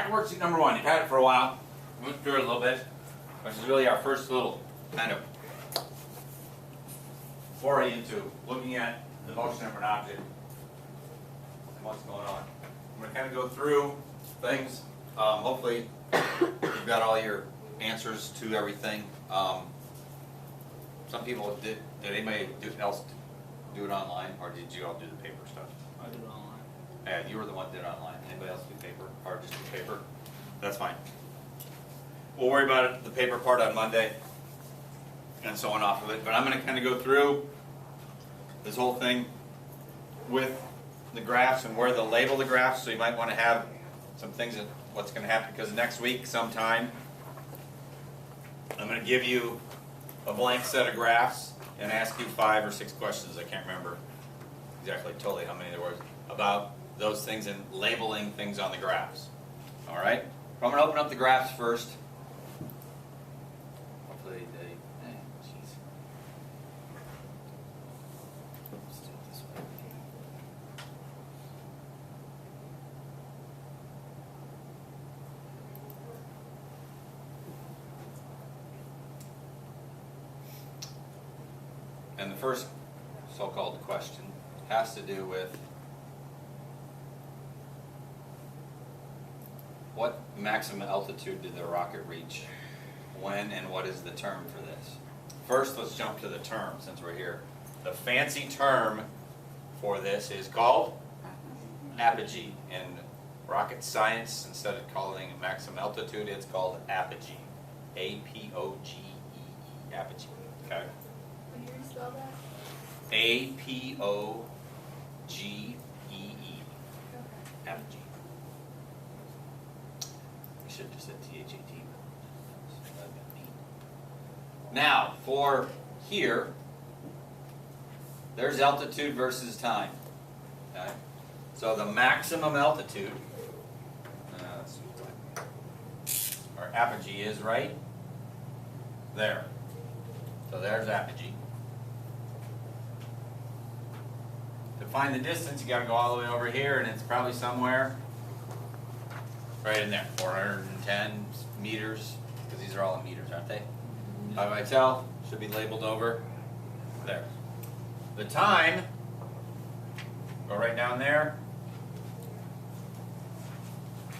back to worksheet number 1. You've had it for a while. We went through it a little bit, which is really our first little kind of foray into looking at the motion of an object and what's going on. I'm going to kind of go through things. Hopefully you've got all your answers to everything. Some people did anybody else do it online, or did you all do the paper stuff? I did it online. Yeah, you were the one that did it online. Anybody else do paper, or just do paper? That's fine. We'll worry about it, the paper part on Monday, and so on off of it. But I'm going to kind of go through this whole thing with the graphs and where they'll label the graphs. So you might want to have some things that what's going to happen, because next week sometime I'm going to give you a blank set of graphs and ask you 5 or 6 questions. I can't remember exactly totally how many there was about those things and labeling things on the graphs. All right? I'm going to open up the graphs first. Hopefully they, jeez. Let's do it this way. And the first so-called question has to do with what maximum altitude did the rocket reach, when, and what is the term for this? First, let's jump to the term since we're here. The fancy term for this is called apogee. In rocket science, instead of calling it maximum altitude, it's called apogee. A-P-O-G-E-E, apogee. Okay? Will you spell that? A-P-O-G-E-E, Okay. apogee. We should have just said T-H-A-T. Now, for here, there's altitude versus time. Okay? So the maximum altitude, or apogee, is right there. So there's apogee. To find the distance, you got to go all the way over here, and it's probably somewhere right in there, 410 meters, because these are all in meters, aren't they? How do I tell? Should be labeled over there. The time, go right down there,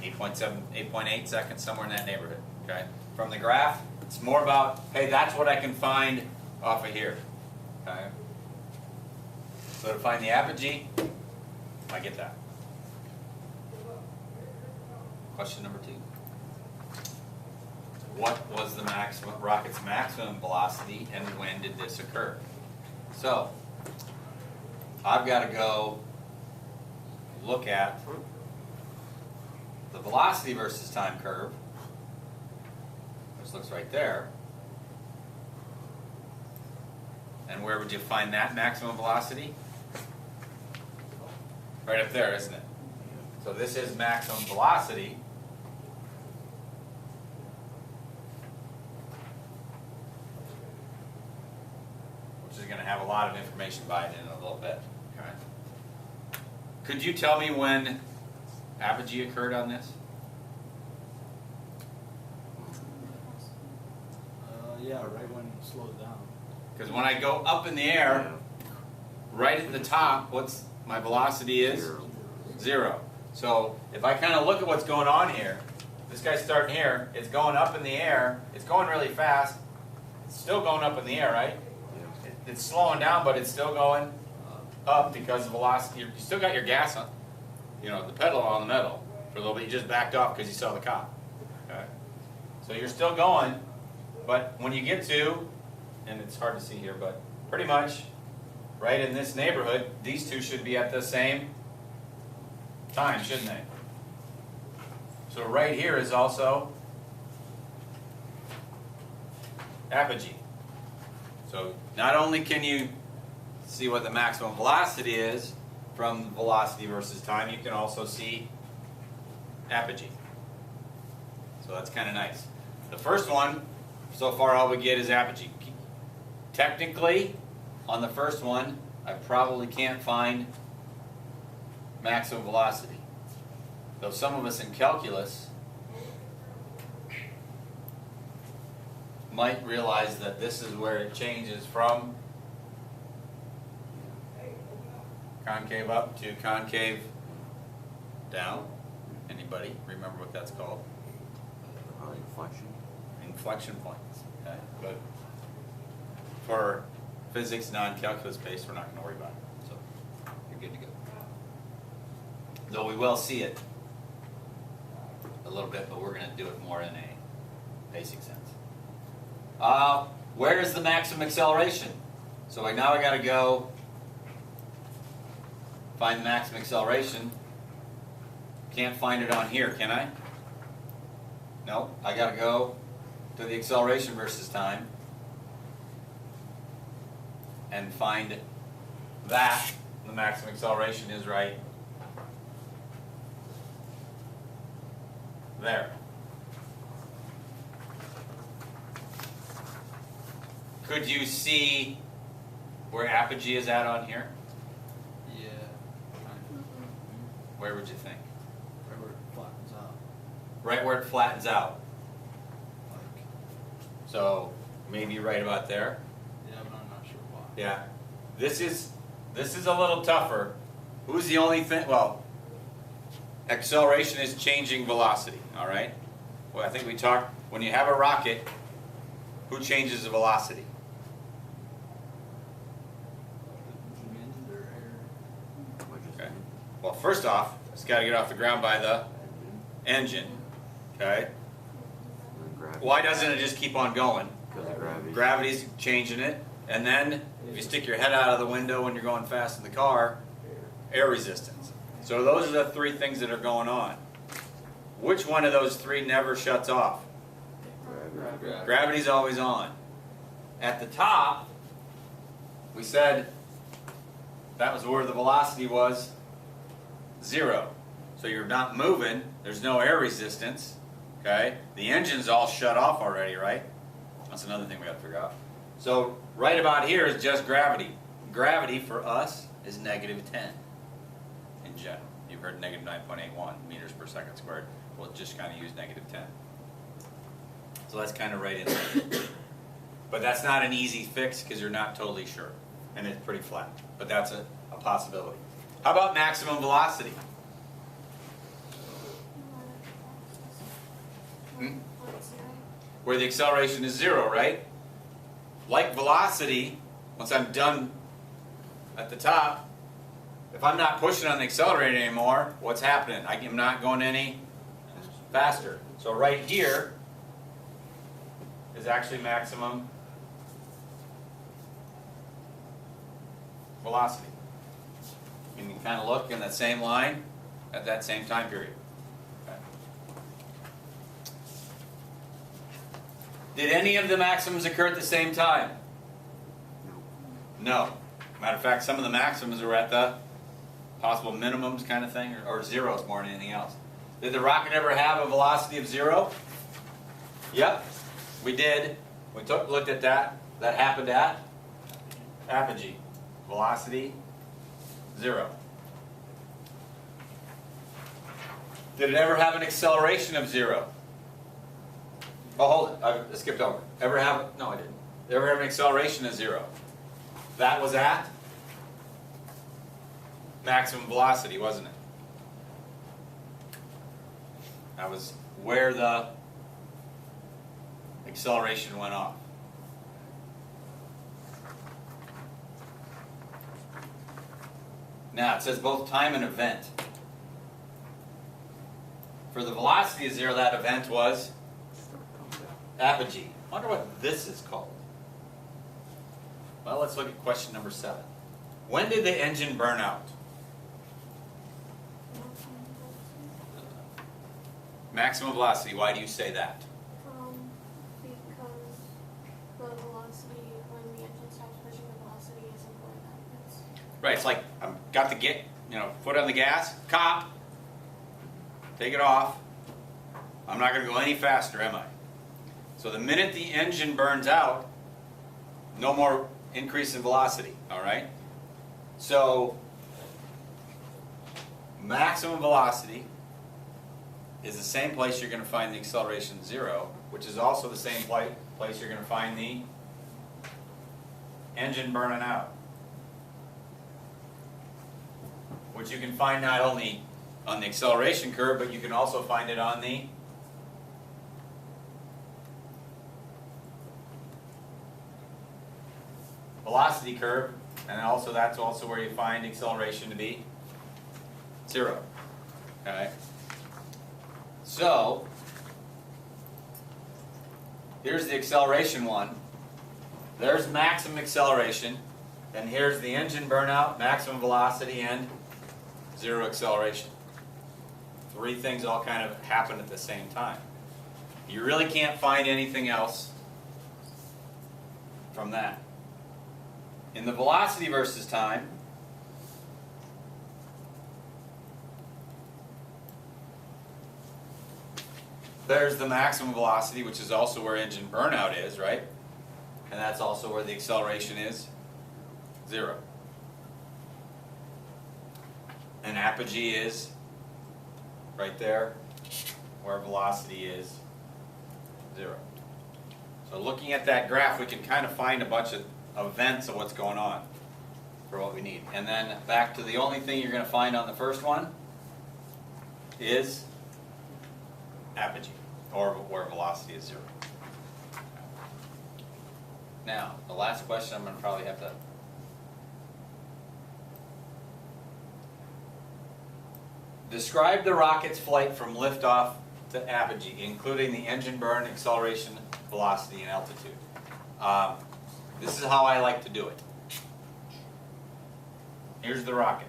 8.7, 8.8 seconds, somewhere in that neighborhood. Okay. From the graph, it's more about, hey, that's what I can find off of here. Okay. So to find the apogee, I get that. Question number 2. What was the rocket's maximum velocity, and when did this occur? So, I've got to go look at the velocity versus time curve, which looks right there. And where would you find that maximum velocity? Right up there, isn't it? So this is maximum velocity. Which is going to have a lot of information by it in a little bit. Okay. Could you tell me when apogee occurred on this? Yeah, right when it slowed down. Because when I go up in the air, right at the top, what's my velocity is? 0. So if I kind of look at what's going on here, this guy's starting here, it's going up in the air, it's going really fast, it's still going up in the air, right? It's slowing down, but it's still going up because of velocity. You still got your gas on, the pedal on the metal for a little bit. You just backed off because you saw the cop. Okay? So you're still going, but when you get to, and it's hard to see here, but pretty much right in this neighborhood, these two should be at the same time, shouldn't they? So right here is also apogee. So not only can you see what the maximum velocity is from velocity versus time, you can also see apogee. So that's kind of nice. The first one, so far all we get is apogee. Technically, on the first one, I probably can't find maximum velocity. Though some of us in calculus might realize that this is where it changes from concave up to concave down. Anybody remember what that's called? Inflection. Inflection points. Okay, but for physics non-calculus based, we're not going to worry about it. So you're good to go. Though we will see it a little bit, but we're going to do it more in a basic sense. Where is the maximum acceleration? So now I got to go find the maximum acceleration. Can't find it on here, can I? No, I got to go to the acceleration versus time and find that. The maximum acceleration is right there. Could you see where apogee is at on here? Yeah. Kind Where would you think? of. Right where it flattens out. Right where it flattens out. Like, So maybe right about there. yeah, but I'm not sure why. Yeah. This is a little tougher. Who's the only thing? Well, acceleration is changing velocity, all right? Well, I think we talked, when you have a rocket, who changes the velocity? Wind or air. Okay. Well, first off, it's got to get off the ground by the engine, okay? Why doesn't it just keep on going? Because of gravity. Gravity's changing it, and then if you stick your head out of the window when you're going fast in the car, air resistance. So those are the three things that are going on. Which one of those three never shuts off? Gravity. Gravity's always on. At the top, we said that was where the velocity was 0. So you're not moving, there's no air resistance, okay? The engine's all shut off already, right? That's another thing we got to figure out. So right about here is just gravity. Gravity for us is -10 in general. You've heard -9.81 meters per second squared. We'll just kind of use -10. So that's kind of right in there. But that's not an easy fix because you're not totally sure. And it's pretty flat. But that's a possibility. How about maximum velocity? Hmm? Where the acceleration is 0, right? Like velocity, once I'm done at the top, if I'm not pushing on the accelerator anymore, what's happening? I'm not going any faster. So right here is actually maximum velocity. You can kind of look in that same line at that same time period. Okay. Did any of the maximums occur at the same time? No. Matter of fact, some of the maximums were at the possible minimums kind of thing, or zeros more than anything else. Did the rocket ever have a velocity of 0? Yep, we did. We looked at that. That happened at apogee. Velocity 0. Did it ever have an acceleration of 0? Oh, hold it. I skipped over. Ever have? No, I didn't. Ever have an acceleration of 0? That was at maximum velocity, wasn't it? That was where the acceleration went off. Now, it says both time and event. For the velocity of 0, that event was apogee. I wonder what this is called. Well, let's look at question number 7. When did the engine burn out? Maximum velocity. Why do you say that? Because the velocity, when the engine stops pushing, the velocity isn't going backwards. Right. It's like I've got to get, foot on the gas. Cop. Take it off. I'm not going to go any faster, am I? So the minute the engine burns out, no more increase in velocity. All right. So maximum velocity is the same place you're going to find the acceleration 0, which is also the same place you're going to find the engine burning out. Which you can find not only on the acceleration curve, but you can also find it on the velocity curve, and also that's also where you find acceleration to be 0. Okay? So, here's the acceleration one. There's maximum acceleration. Then here's the engine burnout, maximum velocity, and 0 acceleration. 3 things all kind of happen at the same time. You really can't find anything else from that. In the velocity versus time, there's the maximum velocity, which is also where engine burnout is, right? And that's also where the acceleration is 0. And apogee is right there, where velocity is 0. So looking at that graph, we can kind of find a bunch of events of what's going on for what we need. And then back to the only thing you're going to find on the first one is apogee, or where velocity is 0. Now, the last question I'm going to probably have to describe the rocket's flight from liftoff to apogee, including the engine burn, acceleration, velocity, and altitude. This is how I like to do it. Here's the rocket.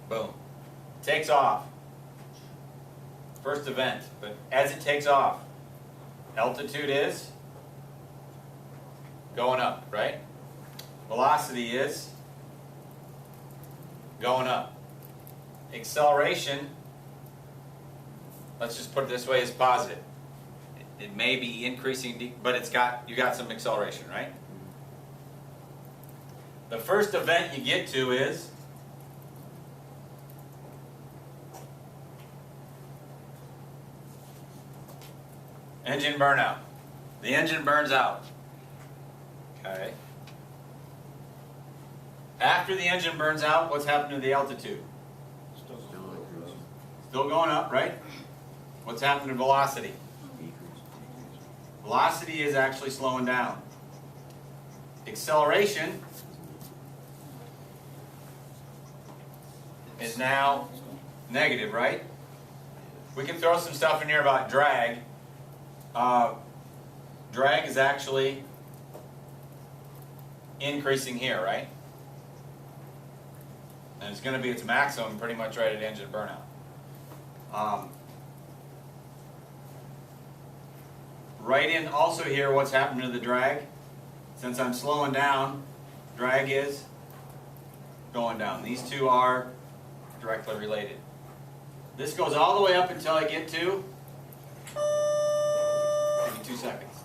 Boom. Takes off. First event. But as it takes off, altitude is going up, right? Velocity is going up. Acceleration, let's just put it this way, is positive. It may be increasing, but you got some acceleration, right? The first event you get to is engine burnout. The engine burns out. Okay. After the engine burns out, what's happened to the altitude? Still going up, right? What's happened to velocity? Velocity is actually slowing down. Acceleration is now negative, right? We can throw some stuff in here about drag. Drag is actually increasing here, right? And it's going to be its maximum pretty much right at engine burnout. Write in also here what's happened to the drag. Since I'm slowing down, drag is going down. These two are directly related. This goes all the way up until I get to, give me 2 seconds.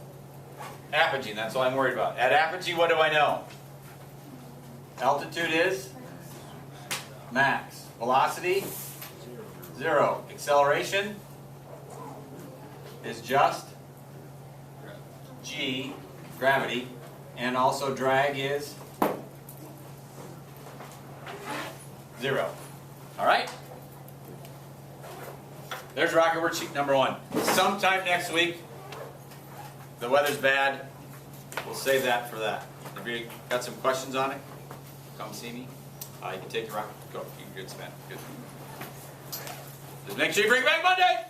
Apogee, that's all I'm worried about. At apogee, what do I know? Altitude is max. Velocity, 0. Acceleration is just G, gravity, and also drag is 0. All right? There's rocket worksheet number 1. Sometime next week, the weather's bad, we'll save that for that. If you got some questions on it, come see me. You can take your rocket, go, you can get spent. Good. Just make sure you bring it back Monday!